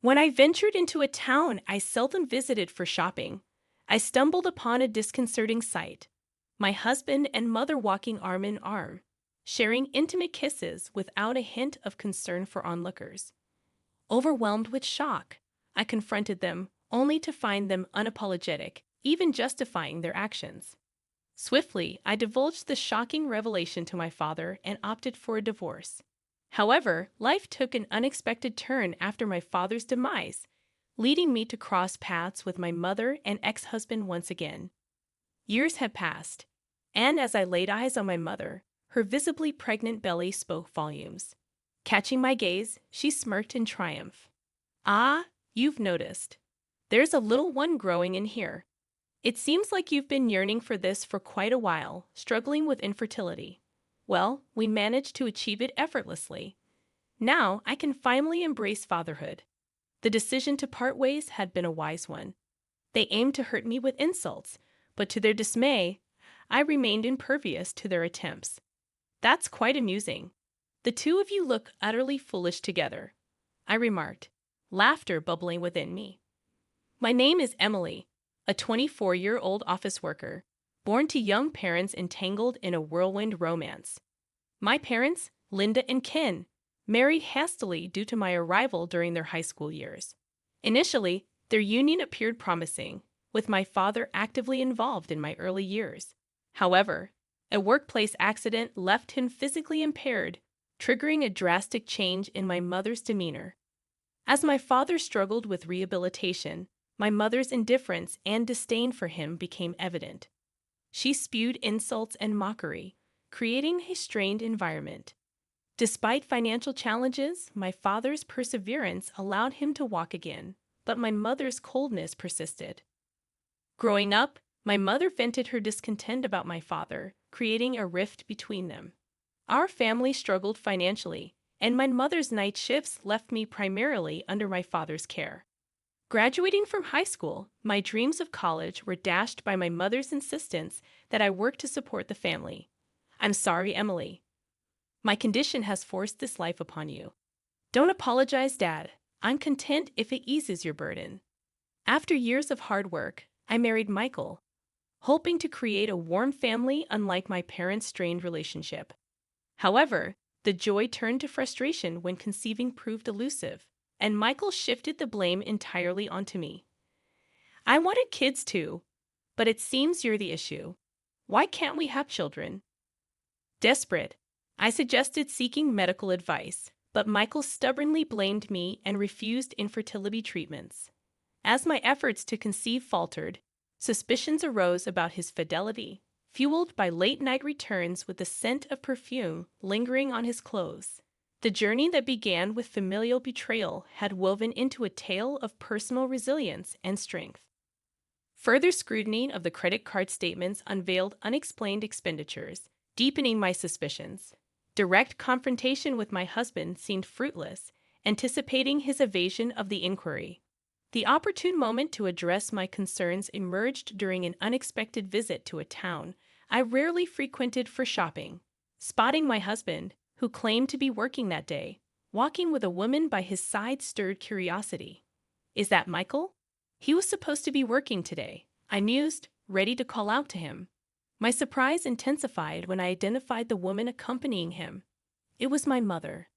When I ventured into a town I seldom visited for shopping, I stumbled upon a disconcerting sight. My husband and mother walking arm in arm, sharing intimate kisses without a hint of concern for onlookers. Overwhelmed with shock, I confronted them, only to find them unapologetic, even justifying their actions. Swiftly, I divulged the shocking revelation to my father and opted for a divorce. However, life took an unexpected turn after my father's demise, leading me to cross paths with my mother and ex-husband once again. Years had passed, and as I laid eyes on my mother, her visibly pregnant belly spoke volumes. Catching my gaze, she smirked in triumph. "Ah, you've noticed. There's a little one growing in here. It seems like you've been yearning for this for quite a while, struggling with infertility. Well, we managed to achieve it effortlessly. Now I can finally embrace fatherhood." The decision to part ways had been a wise one. They aimed to hurt me with insults, but to their dismay, I remained impervious to their attempts. "That's quite amusing. The two of you look utterly foolish together," I remarked, laughter bubbling within me. My name is Emily, a 24-year-old office worker, born to young parents entangled in a whirlwind romance. My parents, Linda and Ken, married hastily due to my arrival during their high school years. Initially, their union appeared promising, with my father actively involved in my early years. However, a workplace accident left him physically impaired, triggering a drastic change in my mother's demeanor. As my father struggled with rehabilitation, my mother's indifference and disdain for him became evident. She spewed insults and mockery, creating a strained environment. Despite financial challenges, my father's perseverance allowed him to walk again, but my mother's coldness persisted. Growing up, my mother vented her discontent about my father, creating a rift between them. Our family struggled financially, and my mother's night shifts left me primarily under my father's care. Graduating from high school, my dreams of college were dashed by my mother's insistence that I work to support the family. "I'm sorry, Emily. My condition has forced this life upon you." "Don't apologize, Dad. I'm content if it eases your burden." After years of hard work, I married Michael, hoping to create a warm family unlike my parents' strained relationship. However, the joy turned to frustration when conceiving proved elusive, and Michael shifted the blame entirely onto me. "I wanted kids too, but it seems you're the issue. Why can't we have children?" Desperate, I suggested seeking medical advice, but Michael stubbornly blamed me and refused infertility treatments. As my efforts to conceive faltered, suspicions arose about his fidelity, fueled by late-night returns with the scent of perfume lingering on his clothes. The journey that began with familial betrayal had woven into a tale of personal resilience and strength. Further scrutiny of the credit card statements unveiled unexplained expenditures, deepening my suspicions. Direct confrontation with my husband seemed fruitless, anticipating his evasion of the inquiry. The opportune moment to address my concerns emerged during an unexpected visit to a town I rarely frequented for shopping. Spotting my husband, who claimed to be working that day, walking with a woman by his side stirred curiosity. "Is that Michael? He was supposed to be working today," I mused, ready to call out to him. My surprise intensified when I identified the woman accompanying him. It was my mother.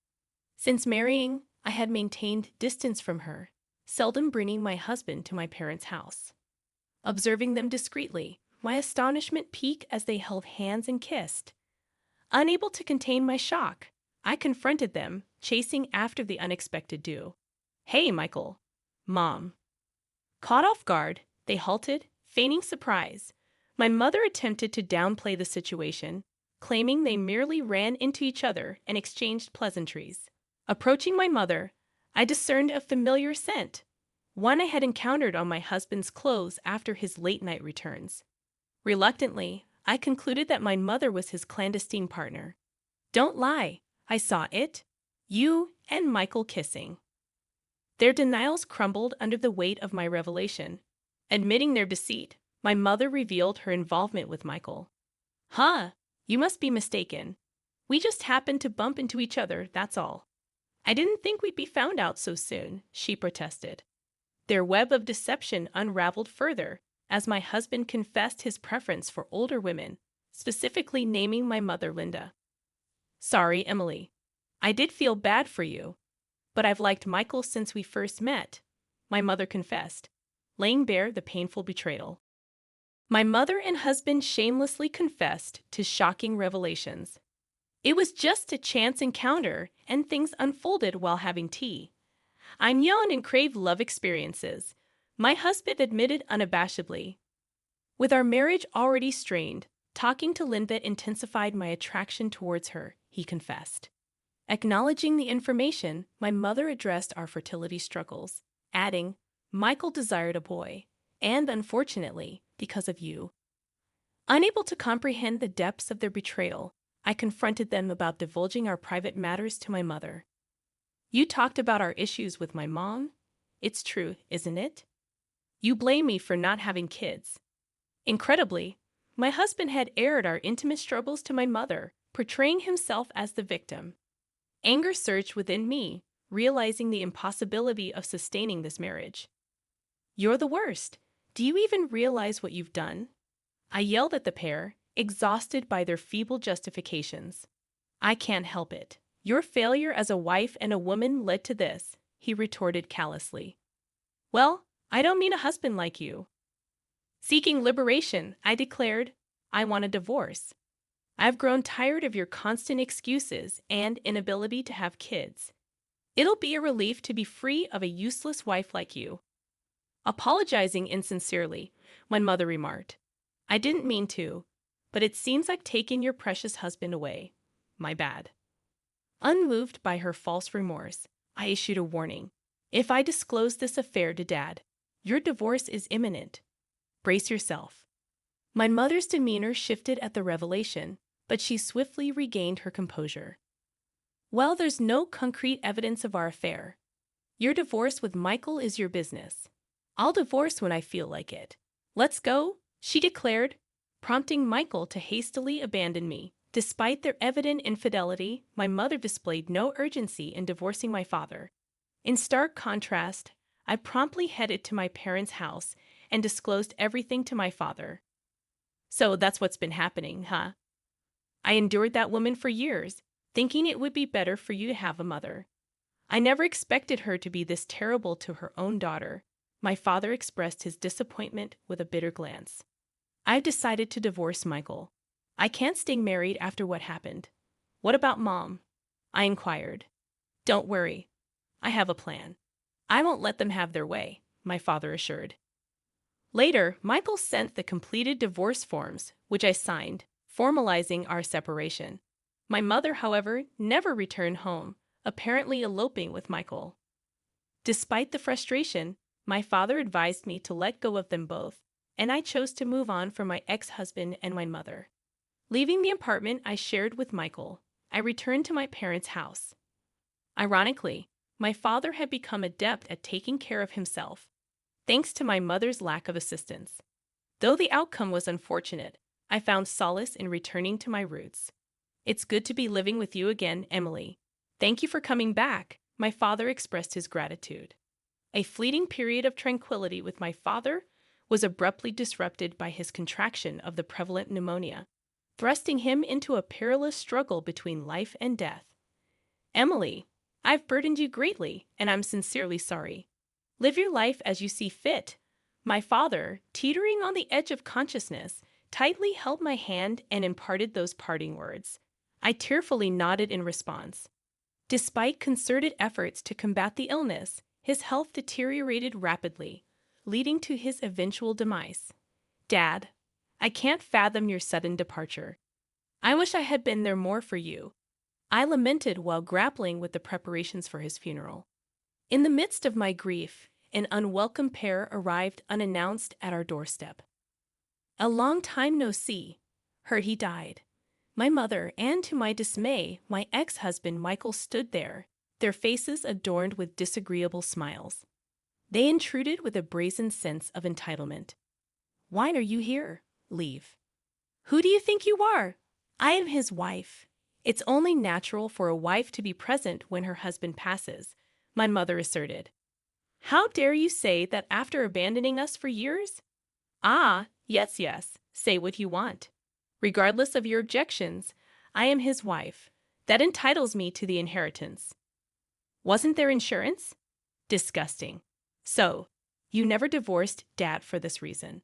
Since marrying, I had maintained distance from her, seldom bringing my husband to my parents' house. Observing them discreetly, my astonishment peaked as they held hands and kissed. Unable to contain my shock, I confronted them, chasing after the unexpected duo. "Hey, Michael." "Mom." Caught off guard, they halted, feigning surprise. My mother attempted to downplay the situation, claiming they merely ran into each other and exchanged pleasantries. Approaching my mother, I discerned a familiar scent, one I had encountered on my husband's clothes after his late-night returns. Reluctantly, I concluded that my mother was his clandestine partner. "Don't lie, I saw it. You and Michael kissing." Their denials crumbled under the weight of my revelation. Admitting their deceit, my mother revealed her involvement with Michael. "Huh, you must be mistaken. We just happened to bump into each other, that's all." I didn't think we'd be found out so soon, she protested. Their web of deception unraveled further as my husband confessed his preference for older women, specifically naming my mother Linda. Sorry, Emily. I did feel bad for you, but I've liked Michael since we first met, my mother confessed, laying bare the painful betrayal. My mother and husband shamelessly confessed to shocking revelations. It was just a chance encounter, and things unfolded while having tea. I'm young and crave love experiences, my husband admitted unabashedly. With our marriage already strained, talking to Linda intensified my attraction towards her, he confessed. Acknowledging the information, my mother addressed our fertility struggles, adding, Michael desired a boy, and unfortunately, because of you. Unable to comprehend the depths of their betrayal, I confronted them about divulging our private matters to my mother. You talked about our issues with my mom? It's true, isn't it? You blame me for not having kids. Incredibly, my husband had aired our intimate struggles to my mother, portraying himself as the victim. Anger surged within me, realizing the impossibility of sustaining this marriage. You're the worst. Do you even realize what you've done? I yelled at the pair, exhausted by their feeble justifications. I can't help it. Your failure as a wife and a woman led to this, he retorted callously. Well, I don't mean a husband like you. Seeking liberation, I declared, I want a divorce. I've grown tired of your constant excuses and inability to have kids. It'll be a relief to be free of a useless wife like you. Apologizing insincerely, my mother remarked, I didn't mean to, but it seems like taking your precious husband away. My bad. Unmoved by her false remorse, I issued a warning. If I disclose this affair to Dad, your divorce is imminent. Brace yourself. My mother's demeanor shifted at the revelation, but she swiftly regained her composure. Well, there's no concrete evidence of our affair. Your divorce with Michael is your business. I'll divorce when I feel like it. Let's go, she declared, prompting Michael to hastily abandon me. Despite their evident infidelity, my mother displayed no urgency in divorcing my father. In stark contrast, I promptly headed to my parents' house and disclosed everything to my father. So that's what's been happening, huh? I endured that woman for years, thinking it would be better for you to have a mother. I never expected her to be this terrible to her own daughter. My father expressed his disappointment with a bitter glance. I've decided to divorce Michael. I can't stay married after what happened. What about Mom? I inquired. Don't worry. I have a plan. I won't let them have their way, my father assured. Later, Michael sent the completed divorce forms, which I signed, formalizing our separation. My mother, however, never returned home, apparently eloping with Michael. Despite the frustration, my father advised me to let go of them both, and I chose to move on from my ex-husband and my mother. Leaving the apartment I shared with Michael, I returned to my parents' house. Ironically, my father had become adept at taking care of himself, thanks to my mother's lack of assistance. Though the outcome was unfortunate, I found solace in returning to my roots. It's good to be living with you again, Emily. Thank you for coming back, my father expressed his gratitude. A fleeting period of tranquility with my father was abruptly disrupted by his contraction of the prevalent pneumonia, thrusting him into a perilous struggle between life and death. Emily, I've burdened you greatly, and I'm sincerely sorry. Live your life as you see fit. My father, teetering on the edge of consciousness, tightly held my hand and imparted those parting words. I tearfully nodded in response. Despite concerted efforts to combat the illness, his health deteriorated rapidly, leading to his eventual demise. Dad, I can't fathom your sudden departure. I wish I had been there more for you. I lamented while grappling with the preparations for his funeral. In the midst of my grief, an unwelcome pair arrived unannounced at our doorstep. A long time no see. Heard he died. My mother, and to my dismay, my ex-husband Michael stood there, their faces adorned with disagreeable smiles. They intruded with a brazen sense of entitlement. Why are you here? Leave. Who do you think you are? I am his wife. It's only natural for a wife to be present when her husband passes, my mother asserted. How dare you say that after abandoning us for years? Ah, yes, yes, say what you want. Regardless of your objections, I am his wife. That entitles me to the inheritance. Wasn't there insurance? Disgusting. So, you never divorced Dad for this reason.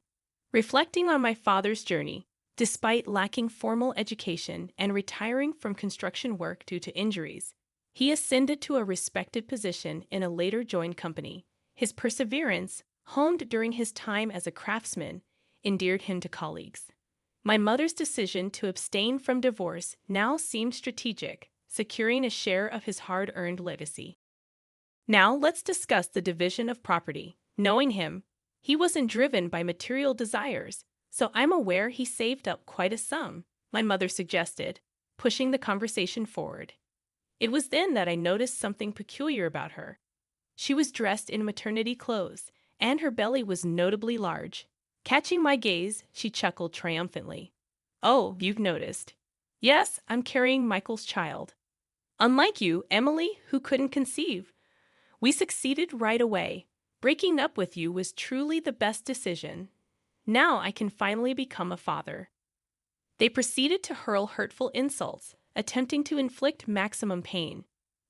Reflecting on my father's journey, despite lacking formal education and retiring from construction work due to injuries, he ascended to a respected position in a later joined company. His perseverance, honed during his time as a craftsman, endeared him to colleagues. My mother's decision to abstain from divorce now seemed strategic, securing a share of his hard-earned legacy. Now let's discuss the division of property. Knowing him, he wasn't driven by material desires, so I'm aware he saved up quite a sum, my mother suggested, pushing the conversation forward. It was then that I noticed something peculiar about her. She was dressed in maternity clothes, and her belly was notably large. Catching my gaze, she chuckled triumphantly. Oh, you've noticed. Yes, I'm carrying Michael's child. Unlike you, Emily, who couldn't conceive. We succeeded right away. Breaking up with you was truly the best decision. Now I can finally become a father. They proceeded to hurl hurtful insults, attempting to inflict maximum pain.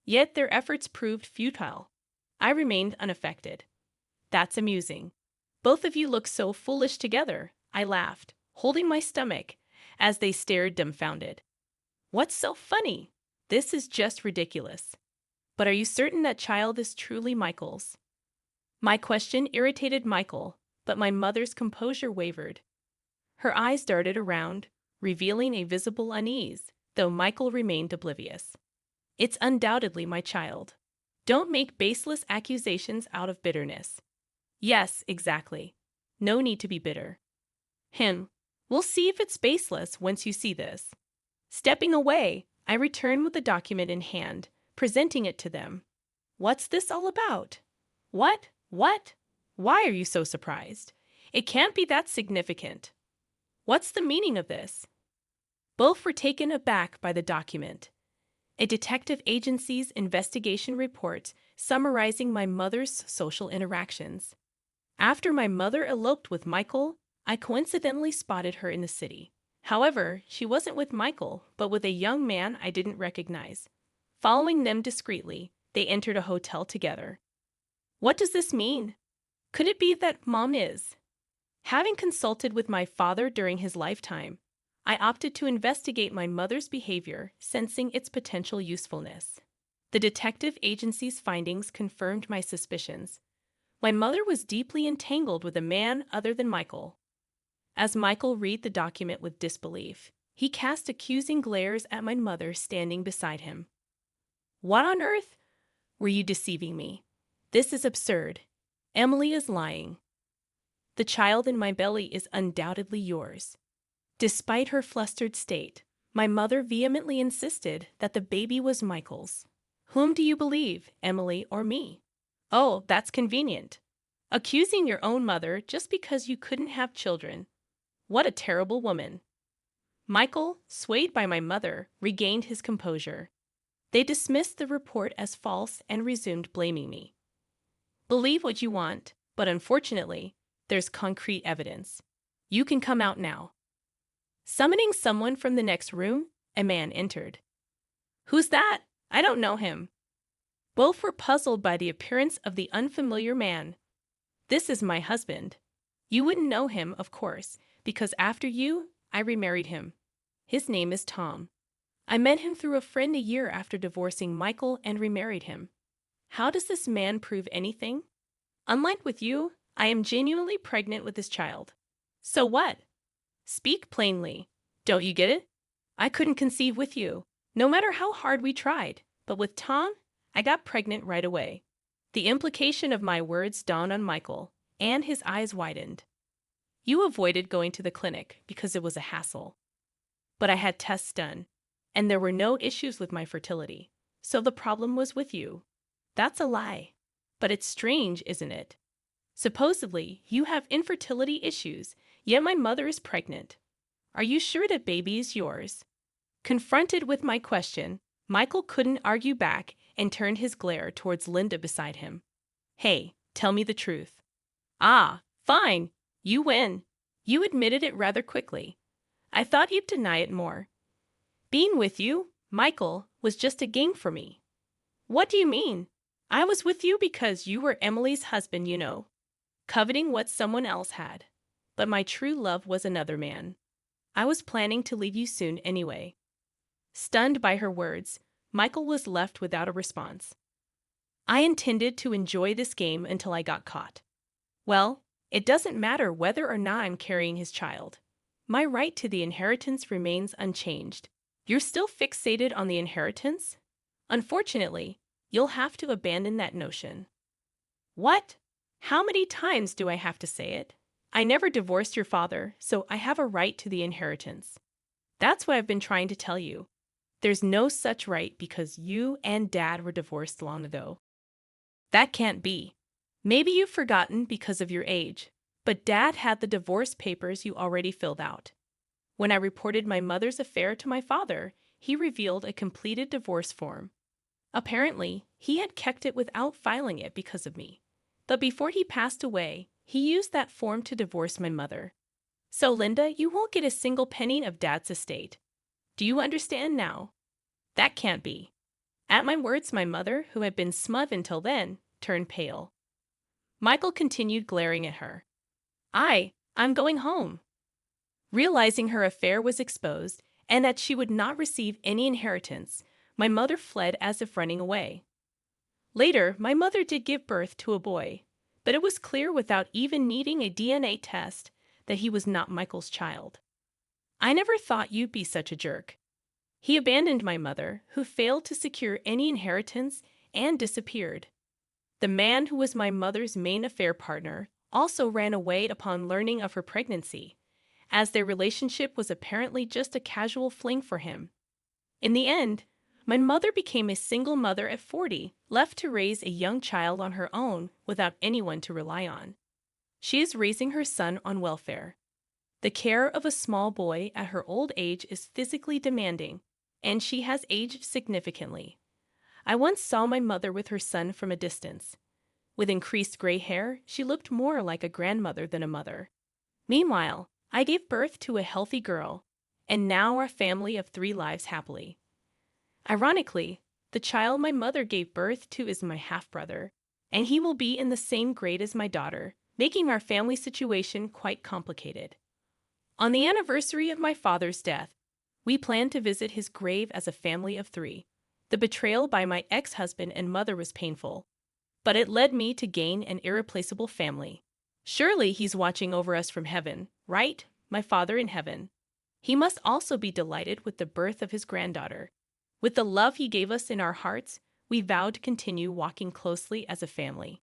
Yet their efforts proved futile. I remained unaffected. That's amusing. Both of you look so foolish together, I laughed, holding my stomach, as they stared dumbfounded. What's so funny? This is just ridiculous. But are you certain that child is truly Michael's? My question irritated Michael, but my mother's composure wavered. Her eyes darted around, revealing a visible unease, though Michael remained oblivious. It's undoubtedly my child. Don't make baseless accusations out of bitterness. Yes, exactly. No need to be bitter. We'll see if it's baseless once you see this. Stepping away, I returned with the document in hand, presenting it to them. What's this all about? What? Why are you so surprised? It can't be that significant. What's the meaning of this? Both were taken aback by the document. A detective agency's investigation report summarizing my mother's social interactions. After my mother eloped with Michael, I coincidentally spotted her in the city. However, she wasn't with Michael, but with a young man I didn't recognize. Following them discreetly, they entered a hotel together. What does this mean? Could it be that Mom is? Having consulted with my father during his lifetime, I opted to investigate my mother's behavior, sensing its potential usefulness. The detective agency's findings confirmed my suspicions. My mother was deeply entangled with a man other than Michael. As Michael read the document with disbelief, he cast accusing glares at my mother standing beside him. What on earth? Were you deceiving me? This is absurd. Emily is lying. The child in my belly is undoubtedly yours. Despite her flustered state, my mother vehemently insisted that the baby was Michael's. Whom do you believe, Emily or me? Oh, that's convenient. Accusing your own mother just because you couldn't have children. What a terrible woman. Michael, swayed by my mother, regained his composure. They dismissed the report as false and resumed blaming me. Believe what you want, but unfortunately, there's concrete evidence. You can come out now. Summoning someone from the next room, a man entered. Who's that? I don't know him. Both were puzzled by the appearance of the unfamiliar man. This is my husband. You wouldn't know him, of course, because after you, I remarried him. His name is Tom. I met him through a friend a year after divorcing Michael and remarried him. How does this man prove anything? Unlike with you, I am genuinely pregnant with this child. So what? Speak plainly. Don't you get it? I couldn't conceive with you, no matter how hard we tried, but with Tom, I got pregnant right away. The implication of my words dawned on Michael, and his eyes widened. You avoided going to the clinic because it was a hassle. But I had tests done, and there were no issues with my fertility, so the problem was with you. That's a lie. But it's strange, isn't it? Supposedly, you have infertility issues, yet my mother is pregnant. Are you sure that baby is yours? Confronted with my question, Michael couldn't argue back and turned his glare towards Linda beside him. Hey, tell me the truth. Ah, fine. You win. You admitted it rather quickly. I thought you'd deny it more. Being with you, Michael, was just a game for me. What do you mean? I was with you because you were Emily's husband, you know, coveting what someone else had. But my true love was another man. I was planning to leave you soon anyway. Stunned by her words, Michael was left without a response. I intended to enjoy this game until I got caught. Well, it doesn't matter whether or not I'm carrying his child. My right to the inheritance remains unchanged. You're still fixated on the inheritance? Unfortunately, you'll have to abandon that notion. What? How many times do I have to say it? I never divorced your father, so I have a right to the inheritance. That's what I've been trying to tell you. There's no such right because you and Dad were divorced long ago. That can't be. Maybe you've forgotten because of your age, but Dad had the divorce papers you already filled out. When I reported my mother's affair to my father, he revealed a completed divorce form. Apparently, he had kept it without filing it because of me. But before he passed away, he used that form to divorce my mother. So, Linda, you won't get a single penny of Dad's estate. Do you understand now? That can't be. At my words, my mother, who had been smug until then, turned pale. Michael continued glaring at her. I'm going home. Realizing her affair was exposed and that she would not receive any inheritance, my mother fled as if running away. Later, my mother did give birth to a boy, but it was clear without even needing a DNA test that he was not Michael's child. I never thought you'd be such a jerk. He abandoned my mother, who failed to secure any inheritance, and disappeared. The man who was my mother's main affair partner also ran away upon learning of her pregnancy, as their relationship was apparently just a casual fling for him. In the end, my mother became a single mother at 40, left to raise a young child on her own without anyone to rely on. She is raising her son on welfare. The care of a small boy at her old age is physically demanding, and she has aged significantly. I once saw my mother with her son from a distance. With increased gray hair, she looked more like a grandmother than a mother. Meanwhile, I gave birth to a healthy girl, and now our family of 3 lives happily. Ironically, the child my mother gave birth to is my half-brother, and he will be in the same grade as my daughter, making our family situation quite complicated. On the anniversary of my father's death, we planned to visit his grave as a family of 3. The betrayal by my ex-husband and mother was painful, but it led me to gain an irreplaceable family. Surely he's watching over us from heaven, right? My father in heaven. He must also be delighted with the birth of his granddaughter. With the love he gave us in our hearts, we vowed to continue walking closely as a family.